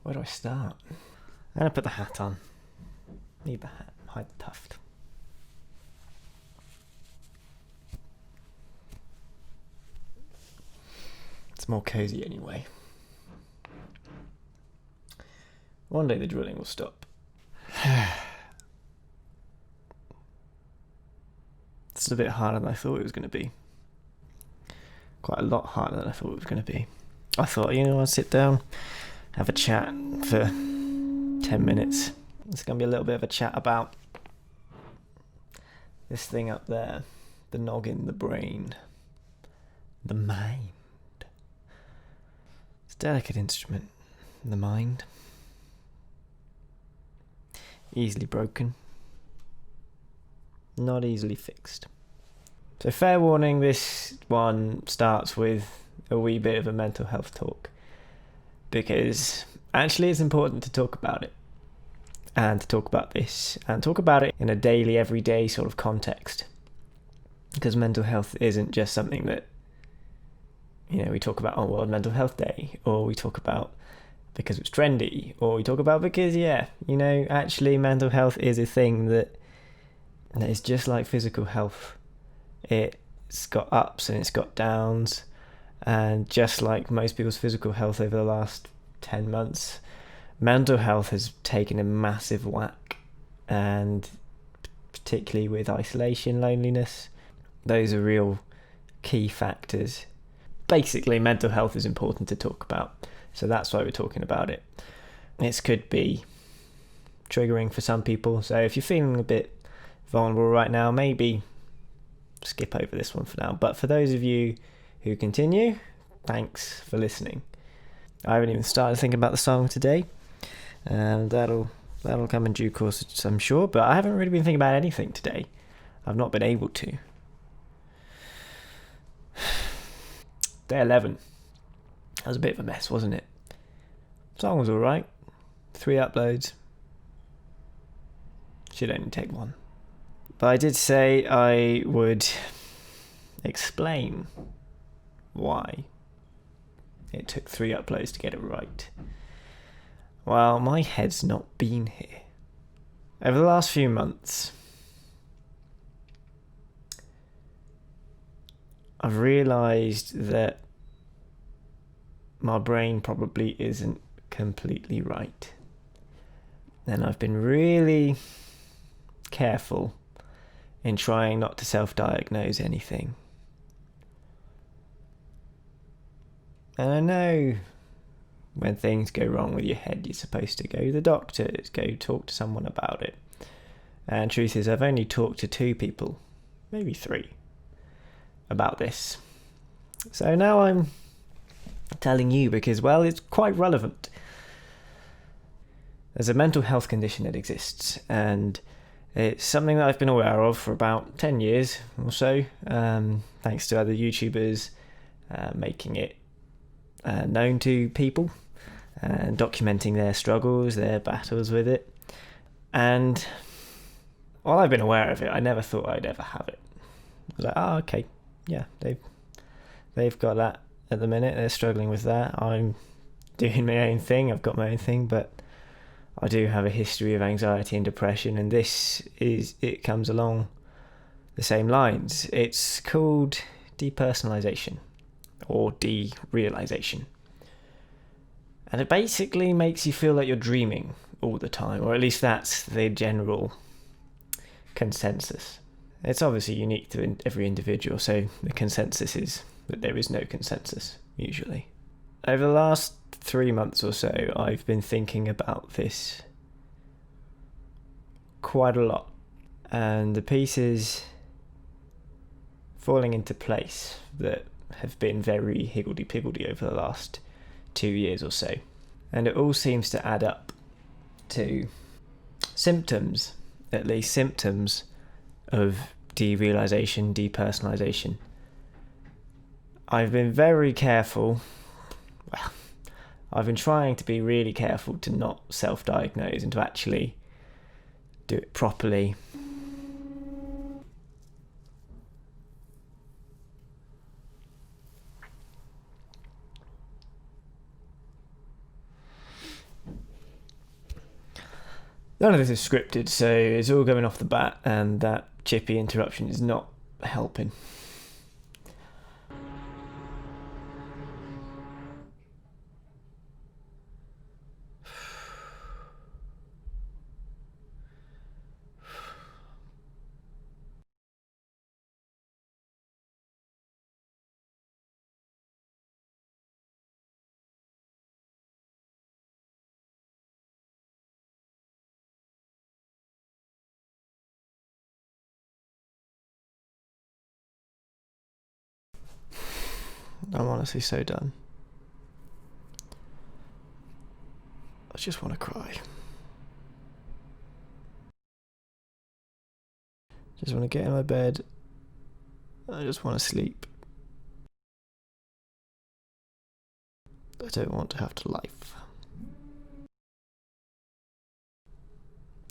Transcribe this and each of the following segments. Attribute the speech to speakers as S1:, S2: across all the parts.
S1: Where do I start? I'm going to put the hat on. Need the hat. Hide the tuft. It's more cozy anyway. One day the drilling will stop. It's a bit harder than I thought it was going to be. Quite a lot harder than I thought it was going to be. I thought, I'll sit down, have a chat for 10 minutes. It's going to be a little bit of a chat about this thing up there. The noggin, the brain, the mind. It's a delicate instrument, the mind. Easily broken. Not easily fixed. So fair warning, this one starts with a wee bit of a mental health talk. Because actually it's important to talk about it. And to talk about this. And talk about it in a daily, everyday sort of context. Because mental health isn't just something that, we talk about on World Mental Health Day. Or we talk about because it's trendy. Or we talk about because, actually mental health is a thing that is just like physical health. It's got ups and it's got downs. And just like most people's physical health over the last 10 months, mental health has taken a massive whack. And particularly with isolation, loneliness, those are real key factors. Basically, mental health is important to talk about. So that's why we're talking about it. This could be triggering for some people. So if you're feeling a bit vulnerable right now, maybe skip over this one for now. But for those of you who continue, thanks for listening. I haven't even started thinking about the song today, and that'll come in due course, I'm sure. But I haven't really been thinking about anything today. I've not been able to. Day 11. That was a bit of a mess, wasn't it? Song was alright. 3 uploads. Should only take 1. But I did say I would explain why it took 3 uploads to get it right. Well, my head's not been here. Over the last few months, I've realised that my brain probably isn't completely right. And I've been really careful in trying not to self-diagnose anything. And I know when things go wrong with your head, you're supposed to go to the doctor, go talk to someone about it. And truth is, I've only talked to 2 people, maybe 3, about this. So now I'm telling you because, well, it's quite relevant. There's a mental health condition that exists, and it's something that I've been aware of for about 10 years or so, thanks to other YouTubers making it known to people and documenting their struggles, their battles with it. And while I've been aware of it, I never thought I'd ever have it. I was like, okay, yeah, they've got that at the minute. They're struggling with that. I'm doing my own thing. I've got my own thing, but I do have a history of anxiety and depression, and it comes along the same lines. It's called depersonalisation or derealisation. And it basically makes you feel like you're dreaming all the time, or at least that's the general consensus. It's obviously unique to every individual, so the consensus is that there is no consensus, usually. Over the last 3 months or so, I've been thinking about this quite a lot, and the pieces falling into place that have been very higgledy-piggledy over the last 2 years or so. And it all seems to add up to symptoms, at least symptoms, of derealisation, depersonalisation. I've been very careful. Well, I've been trying to be really careful to not self-diagnose and to actually do it properly. None of this is scripted, so it's all going off the bat, and that chippy interruption is not helping. I'm honestly so done. I just want to cry. Just want to get in my bed. I just want to sleep. I don't want to have to life.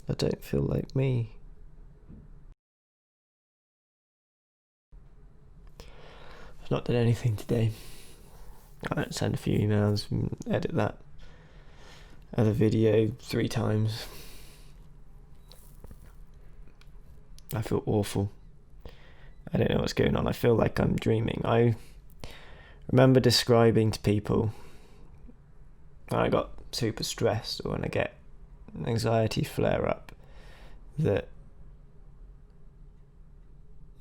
S1: I don't feel like me. I've not done anything today. I might send a few emails and edit that other video 3 times. I feel awful. I don't know what's going on. I feel like I'm dreaming. I remember describing to people when I got super stressed or when I get an anxiety flare up that,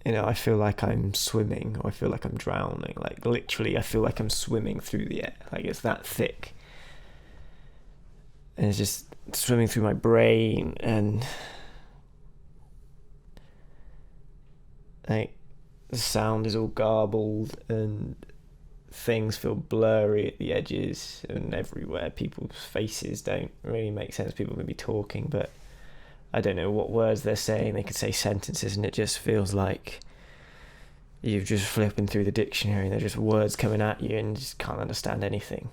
S1: you know, I feel like I'm swimming or I feel like I'm drowning. Like literally I feel like I'm swimming through the air. Like it's that thick. And it's just swimming through my brain, and like the sound is all garbled and things feel blurry at the edges and everywhere. People's faces don't really make sense. People can be talking, but I don't know what words they're saying. They could say sentences and it just feels like you're just flipping through the dictionary and they're just words coming at you and you just can't understand anything.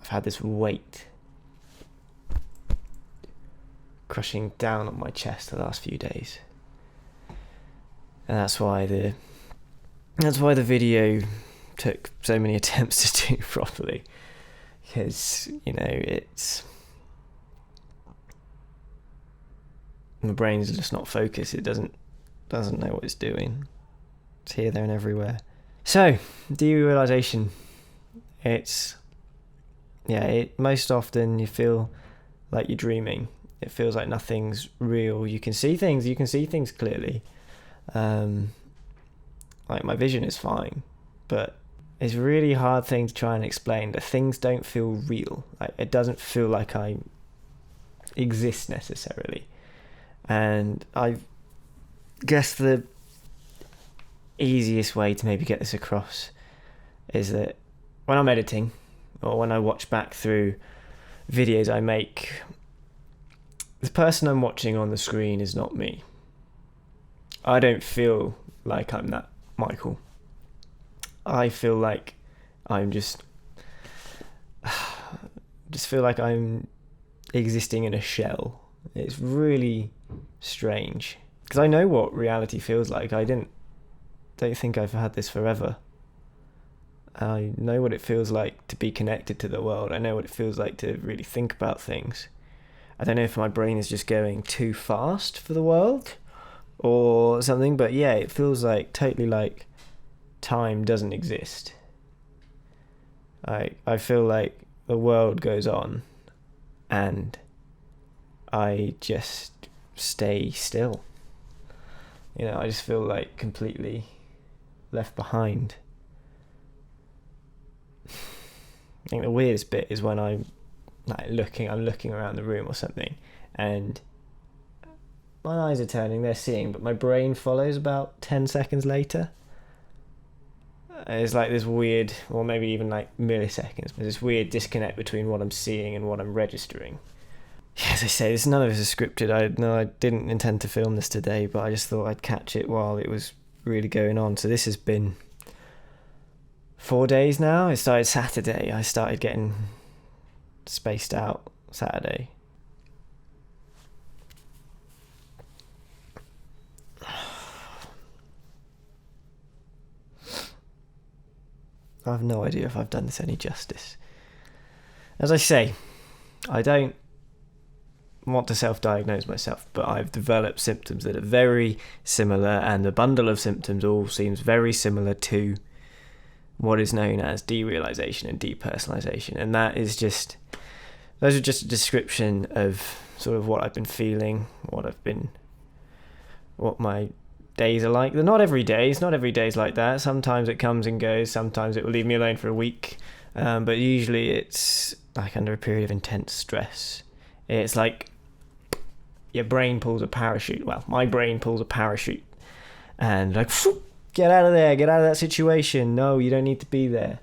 S1: I've had this weight crushing down on my chest the last few days. And that's why the video took so many attempts to do properly. Because, you know, it's... my brain's just not focused. It doesn't know what it's doing. It's here, there and everywhere. So, derealisation. It's... yeah, most often you feel like you're dreaming. It feels like nothing's real. You can see things clearly. Like my vision is fine, but it's a really hard thing to try and explain that things don't feel real. Like it doesn't feel like I exist necessarily. And I guess the easiest way to maybe get this across is that when I'm editing or when I watch back through videos I make, the person I'm watching on the screen is not me. I don't feel like I'm that Michael. I feel like I'm just feel like I'm existing in a shell. It's really strange because I know what reality feels like. I don't think I've had this forever. I know what it feels like to be connected to the world. I know what it feels like to really think about things. I don't know if my brain is just going too fast for the world or something, but yeah, it feels like totally like time doesn't exist. I feel like the world goes on and I just stay still. You know, I just feel like completely left behind. I think the weirdest bit is when I'm looking around the room or something and my eyes are turning, they're seeing, but my brain follows about 10 seconds later. It's like this weird, or maybe even like milliseconds, but this weird disconnect between what I'm seeing and what I'm registering. Yeah, as I say, none of this is scripted. I didn't intend to film this today, but I just thought I'd catch it while it was really going on. So this has been 4 days now. It started Saturday. I started getting spaced out Saturday. I have no idea if I've done this any justice. As I say, I don't want to self-diagnose myself, but I've developed symptoms that are very similar, and the bundle of symptoms all seems very similar to what is known as derealisation and depersonalisation. And those are just a description of sort of what I've been feeling, what my days are like. They're not every day. It's not every day's like that. Sometimes it comes and goes. Sometimes it will leave me alone for a week. But usually it's like under a period of intense stress. It's like your brain pulls a parachute. Well, my brain pulls a parachute and like, get out of there, get out of that situation. No, you don't need to be there.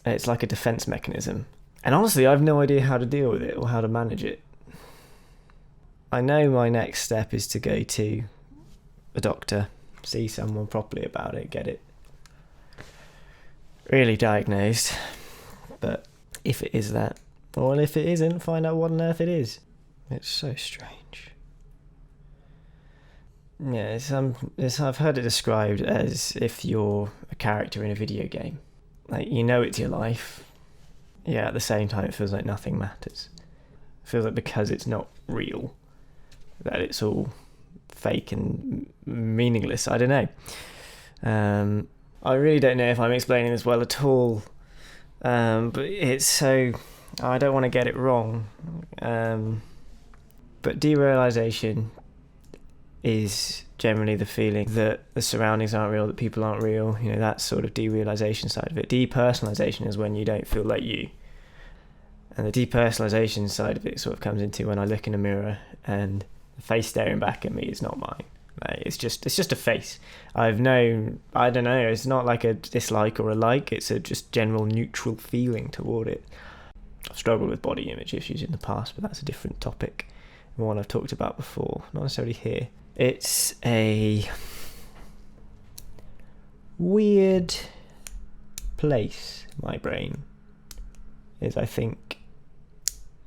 S1: It's like a defense mechanism. And honestly, I have no idea how to deal with it or how to manage it. I know my next step is to go to a doctor, see someone properly about it, get it really diagnosed. But if it is that, or if it isn't, find out what on earth it is. It's so strange. Yeah, I've heard it described as if you're a character in a video game. Like, you know it's your life. Yeah, at the same time it feels like nothing matters. It feels like because it's not real, that it's all fake and meaningless. I don't know. I really don't know if I'm explaining this well at all. But it's so... I don't want to get it wrong. But derealisation is generally the feeling that the surroundings aren't real, that people aren't real. You know, that's sort of derealisation side of it. Depersonalisation is when you don't feel like you. And the depersonalisation side of it sort of comes into when I look in a mirror and the face staring back at me is not mine. Like, it's just a face. I don't know, it's not like a dislike or a like, it's a just general neutral feeling toward it. I've struggled with body image issues in the past, but that's a different topic, one I've talked about before, not necessarily here. It's a weird place, my brain, is I think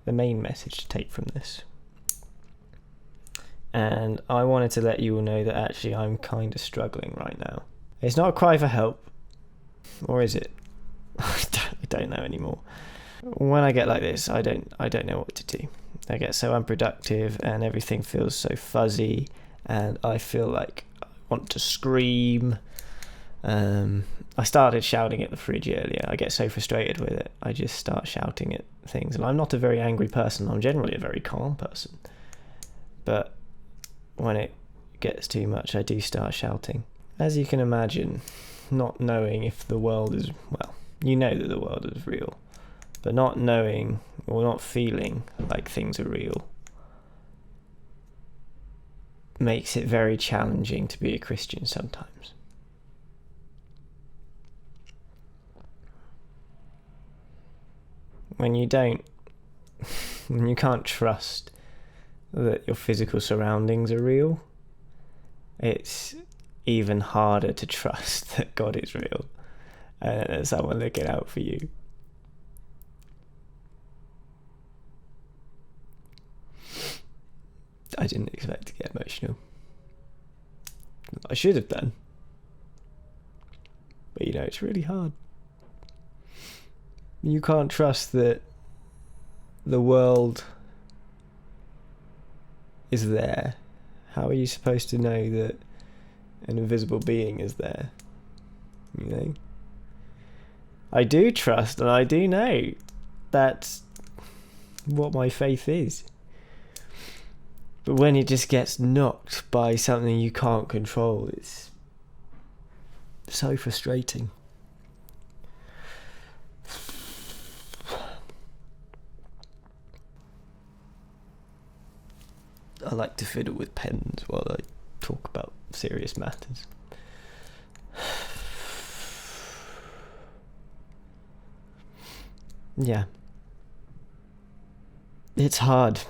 S1: the main message to take from this. And I wanted to let you all know that actually I'm kind of struggling right now. It's not a cry for help, or is it? I don't know anymore. When I get like this, I don't know what to do. I get so unproductive and everything feels so fuzzy and I feel like I want to scream. I started shouting at the fridge earlier. I get so frustrated with it. I just start shouting at things. And I'm not a very angry person. I'm generally a very calm person. But when it gets too much, I do start shouting. As you can imagine, not knowing if the world is... Well, you know that the world is real. But not knowing or not feeling like things are real makes it very challenging to be a Christian sometimes. When you can't trust that your physical surroundings are real, it's even harder to trust that God is real and there's someone looking out for you. I didn't expect to get emotional. I should have done. But it's really hard. You can't trust that the world is there. How are you supposed to know that an invisible being is there? I do trust and I do know that's what my faith is. But when it just gets knocked by something you can't control, it's so frustrating. I like to fiddle with pens while I talk about serious matters. Yeah. It's hard.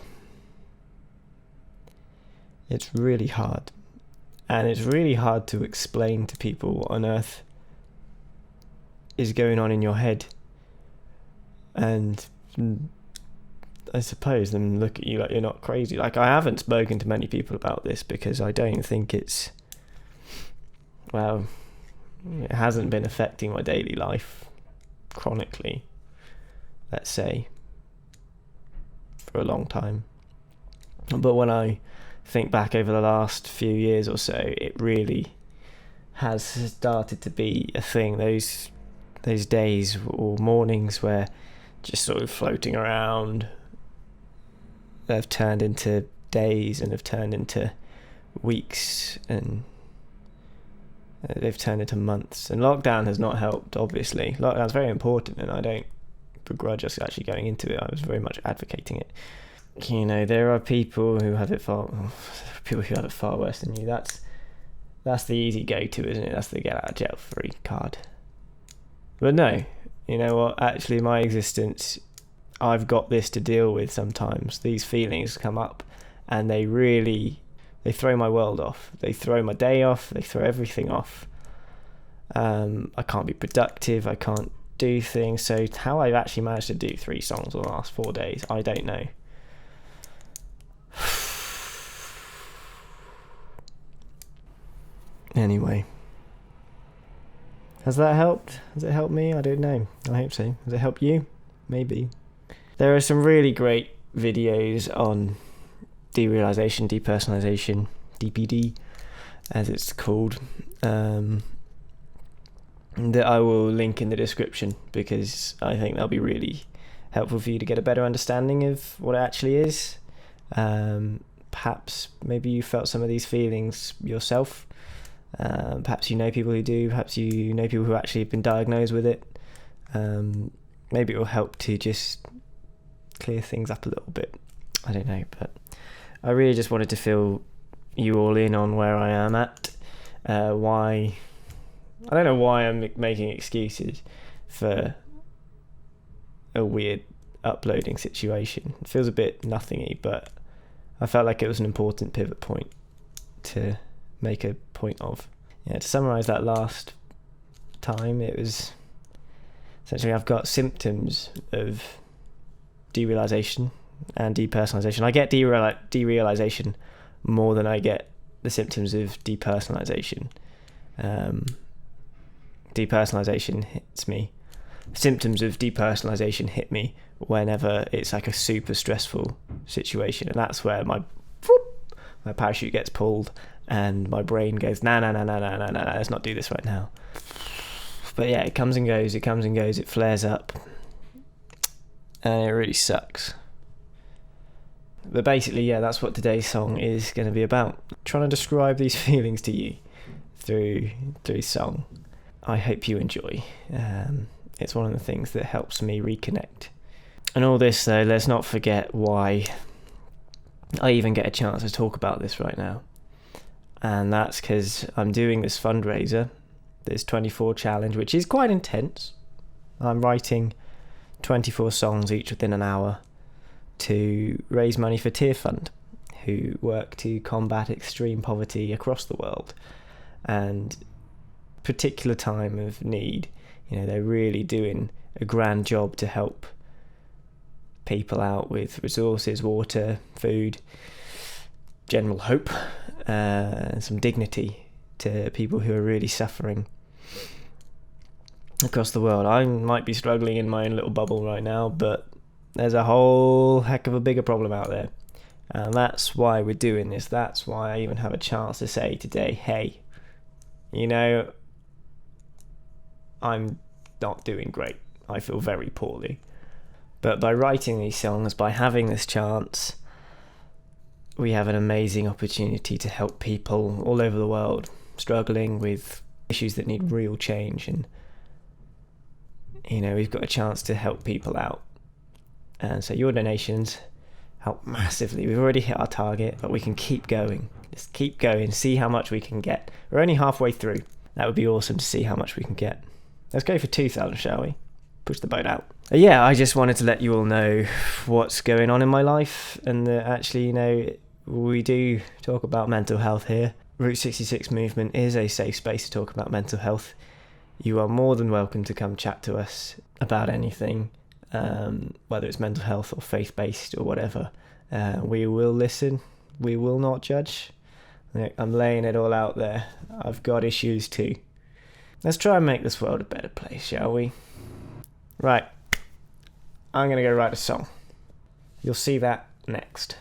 S1: It's really hard. And it's really hard to explain to people what on earth is going on in your head. And I suppose then look at you like you're not crazy. Like, I haven't spoken to many people about this because I don't think it hasn't been affecting my daily life chronically, let's say. for a long time. But when I think back over the last few years or so, it really has started to be a thing. Those days or mornings where just sort of floating around have turned into days and have turned into weeks, and they've turned into months. And lockdown has not helped, obviously. Lockdown's very important, and I don't begrudge us actually going into it. I was very much advocating it. You know, there are people who have it far worse than you. That's the easy go-to, isn't it? That's the get out of jail free card. But no, you know what? Actually, my existence, I've got this to deal with sometimes. These feelings come up, and they throw my world off. They throw my day off. They throw everything off. I can't be productive. I can't do things. So how I've actually managed to do 3 songs in the last 4 days, I don't know. Anyway, has that helped? Has it helped me? I don't know. I hope so. Has it helped you? Maybe. There are some really great videos on derealisation, depersonalisation, DPD, as it's called, that I will link in the description, because I think they'll be really helpful for you to get a better understanding of what it actually is. Perhaps maybe you felt some of these feelings yourself. Perhaps you know people who do. Perhaps you know people who actually have been diagnosed with it. Maybe it will help to just clear things up a little bit. I don't know, but I really just wanted to fill you all in on where I am at. Why I don't know why I'm making excuses for a weird uploading situation. It feels a bit nothingy, but I felt like it was an important pivot point to make a point of. Yeah, to summarise that last time, it was essentially I've got symptoms of derealisation and depersonalisation. I get derealisation more than I get the symptoms of depersonalisation. Depersonalisation hits me. Symptoms of depersonalisation hit me whenever it's like a super stressful situation, and that's where my parachute gets pulled and my brain goes, no, let's not do this right now. But yeah, it comes and goes, it flares up, and it really sucks. But basically, yeah, that's what today's song is going to be about. Trying to describe these feelings to you through song. I hope you enjoy. It's one of the things that helps me reconnect. And all this, though, let's not forget why I even get a chance to talk about this right now. And that's because I'm doing this fundraiser, this 24 challenge, which is quite intense. I'm writing 24 songs, each within an hour, to raise money for Tearfund, who work to combat extreme poverty across the world. And particular time of need, you know, they're really doing a grand job to help people out with resources, water, food, general hope, and some dignity to people who are really suffering across the world. I might be struggling in my own little bubble right now, but there's a whole heck of a bigger problem out there, and that's why we're doing this. That's why I even have a chance to say today, hey, you know, I'm not doing great. I feel very poorly. But by writing these songs, by having this chance, we have an amazing opportunity to help people all over the world struggling with issues that need real change. And, you know, we've got a chance to help people out. And so your donations help massively. We've already hit our target, but we can keep going. Just keep going, see how much we can get. We're only halfway through. That would be awesome to see how much we can get. Let's go for 2,000, shall we? Push the boat out. Yeah, I just wanted to let you all know what's going on in my life, and that actually, you know, we do talk about mental health here. Route 66 movement is a safe space to talk about mental health. You are more than welcome to come chat to us about anything, whether it's mental health or faith-based or whatever. We will listen. We will not judge. I'm laying it all out there. I've got issues too. Let's try and make this world a better place, shall we? Right. I'm going to go write a song. You'll see that next.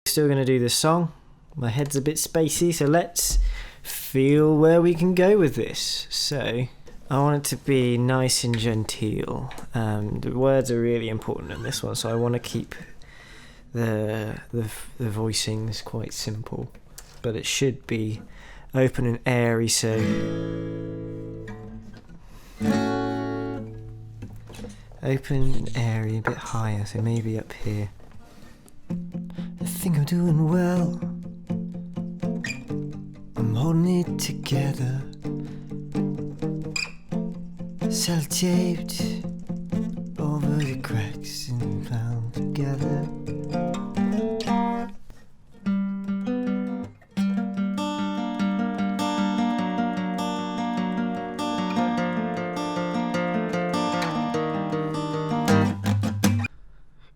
S1: Still going to do this song. My head's a bit spacey, so let's feel where we can go with this. So I want it to be nice and genteel. The words are really important in this one, so I want to keep the voicings quite simple, but it should be open and airy. So open and airy, a bit higher, so maybe up here. I think I'm doing well. I'm holding it together. Self-taped over the cracks and found together.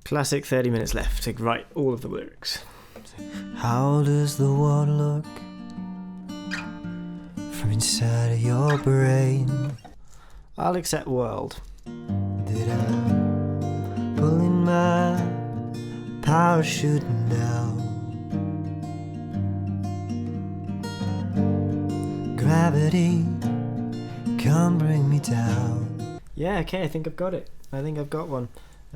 S1: Classic 30 minutes left to write all of the lyrics. How does the water look from inside of your brain? I'll accept world. Did I pull in my parachute now? Gravity, come bring me down. Yeah, okay, I think I've got it. I think I've got one.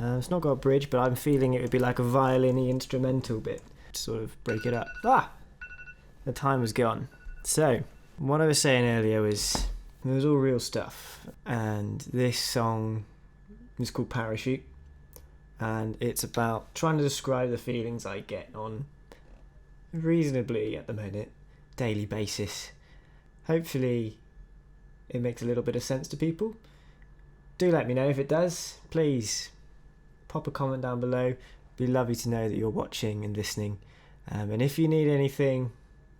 S1: It's not got a bridge, but I'm feeling it would be like a violin-y instrumental bit to sort of break it up. The time was gone. So, what I was saying earlier was it was all real stuff, and this song is called Parachute, and it's about trying to describe the feelings I get on reasonably, at the minute, daily basis. Hopefully it makes a little bit of sense to people. Do let me know if it does. Please pop a comment down below. It'd be lovely to know that you're watching and listening. And if you need anything,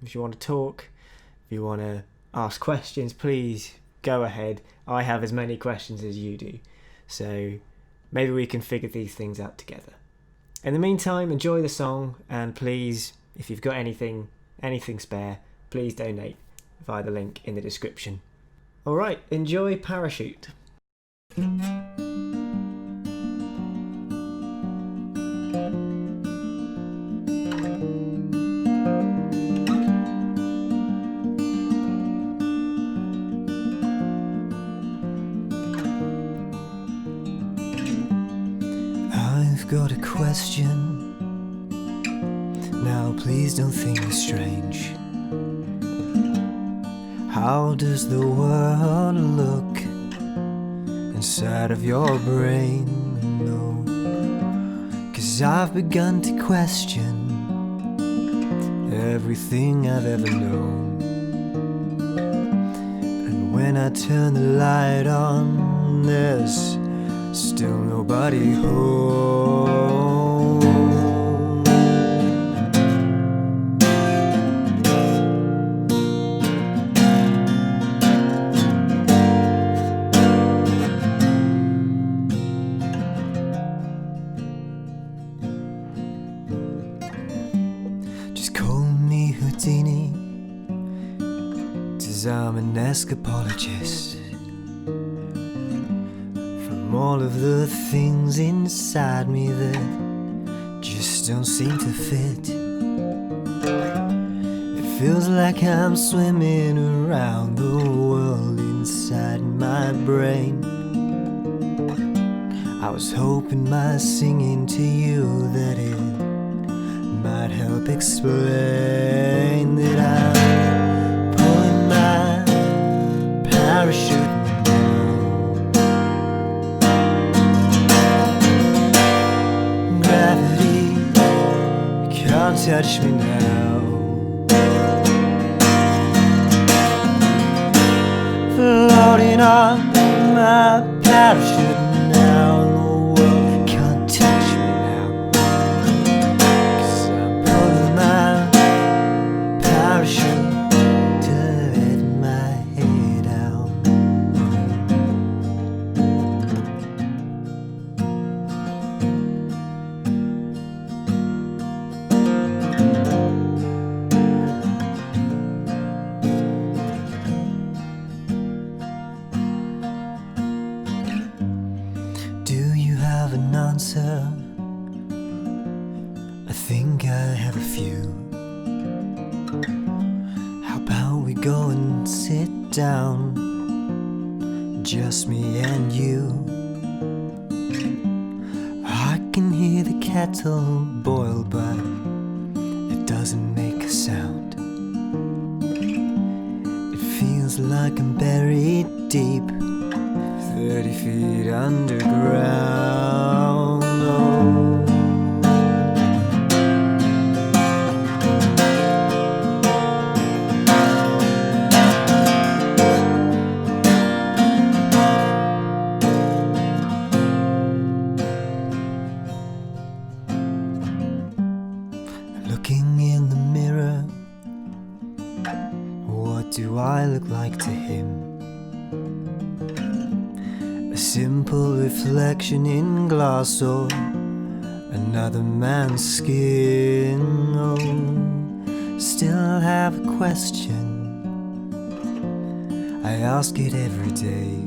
S1: if you want to talk, if you want to ask questions, please go ahead. I have as many questions as you do, so maybe we can figure these things out together. In the meantime, enjoy the song, and please, if you've got anything spare, please donate via the link in the description. Alright, enjoy Parachute. I've got a question. Now please don't think me strange. How does the world look inside of your brain? No, 'cause I've begun to question everything I've ever known. And when I turn the light on, there's still nobody home. Just call me Houdini, 'cause I'm an escapologist. From all of the things inside me that just don't seem to fit. It feels like I'm swimming around the world inside my brain. I was hoping my singing to you that it might help explain that I'm pulling my parachute. Can't touch me now. Floating on my parachute now. The world can't touch me now, 'cause I'm pulling my parachute to let my head down.
S2: of an answer. I think I have a few. How about we go and sit down, just me and you? I can hear the kettle boil, but it doesn't make a sound. It feels like I'm buried deep, 30 feet underground. Oh. Looking in the mirror, what do I look like to him? A simple reflection in glass or another man's skin. Oh, still have a question, I ask it every day.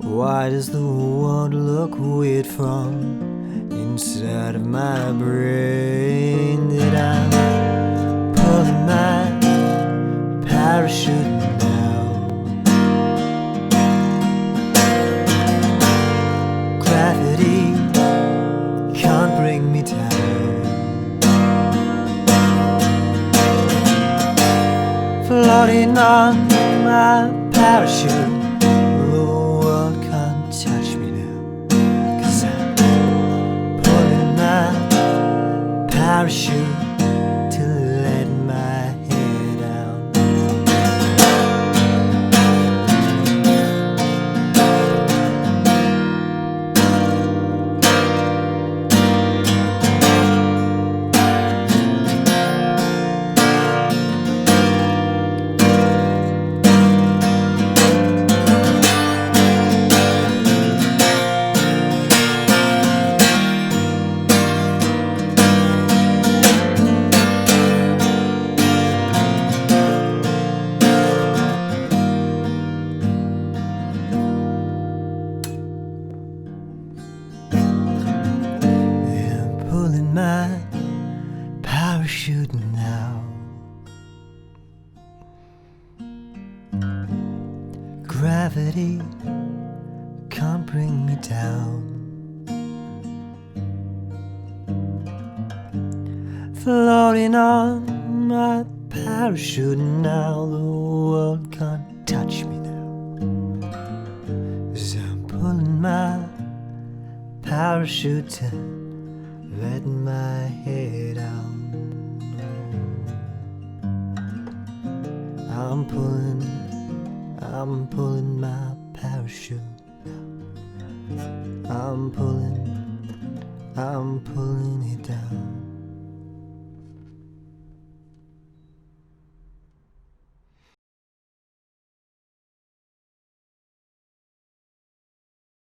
S2: Why does the world look weird from inside of my brain? That I'm pulling my parachute now. Gravity can't bring me down. Floating on my parachute, the world can't touch me now, 'cause I'm parachute to let my head down. Pulling my parachute now. Gravity can't bring me down. Floating on my parachute now, the world can't touch me now, 'cause I'm pulling my parachute to let my head out. I'm pulling my parachute now. I'm pulling it down.